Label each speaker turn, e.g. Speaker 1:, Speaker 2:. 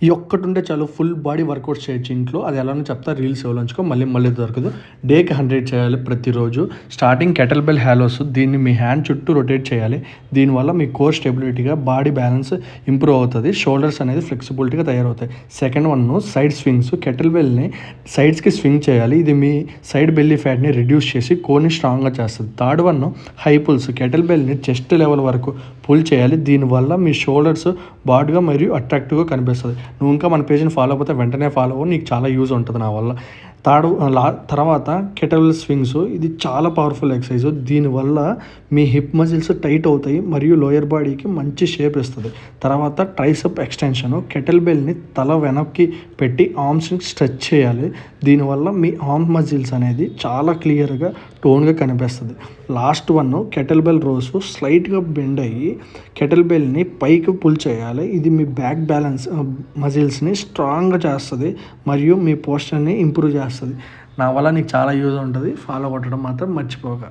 Speaker 1: ఈ ఒక్కటుంటే చాలు full body work out చేయొచ్చు ఇంట్లో. అది ఎలానో చెప్తా, రీల్స్ ఎవరించుకో మళ్ళీ దొరకదు. డేకి 100 చేయాలి ప్రతిరోజు. స్టార్టింగ్ కెటల్ బెల్ హ్యాలోస్, దీన్ని మీ హ్యాండ్ చుట్టూ రొటేట్ చేయాలి. దీనివల్ల మీ కోర్ స్టెబిలిటీగా, బాడీ బ్యాలెన్స్ ఇంప్రూవ్ అవుతుంది. షోల్డర్స్ అనేది ఫ్లెక్సిబిలిటీగా తయారవుతాయి. Second one side swings. Kettle బెల్ని సైడ్స్కి స్వింగ్ చేయాలి. ఇది మీ సైడ్ బెల్లీ ఫ్యాట్ని రిడ్యూస్ చేసి కోర్ని స్ట్రాంగ్గా చేస్తుంది. Third one high pulls. Kettle బెల్ని చెస్ట్ లెవెల్ వరకు పుల్ చేయాలి. దీనివల్ల మీ షోల్డర్స్ బాడ్గా మరియు అట్రాక్టివ్గా కనిపిస్తుంది. నువ్వు ఇంకా మన పేజ్ని ఫాలో అయిపోతే వెంటనే ఫాలో అవ్వు, నీకు చాలా యూజ్ ఉంటుంది నా వల్ల. తర్వాత కెటల్ స్వింగ్స్. ఇది చాలా పవర్ఫుల్ ఎక్సర్సైజ్. దీనివల్ల మీ హిప్ మజిల్స్ టైట్ అవుతాయి మరియు లోయర్ బాడీకి మంచి షేప్ ఇస్తుంది. తర్వాత ట్రైసెప్ ఎక్స్టెన్షన్. కెటల్ బెల్ని తల వెనక్కి పెట్టి ఆర్మ్స్ని స్ట్రెచ్ చేయాలి. దీనివల్ల మీ ఆర్మ్ మజిల్స్ అనేది చాలా క్లియర్గా టోన్గా కనిపిస్తుంది. Last one kettle bell rows. స్లైట్గా బెండ్ అయ్యి కెటల్ బెల్ని పైకి పుల్ చేయాలి. ఇది మీ బ్యాక్ బ్యాలెన్స్ మజిల్స్ని స్ట్రాంగ్గా చేస్తుంది మరియు మీ పోస్చర్ని ఇంప్రూవ్ చేస్తుంది. నా వల్ల నీకు చాలా యూజ్ ఉంటుంది. ఫాలో కొట్టడం మాత్రం మర్చిపోక.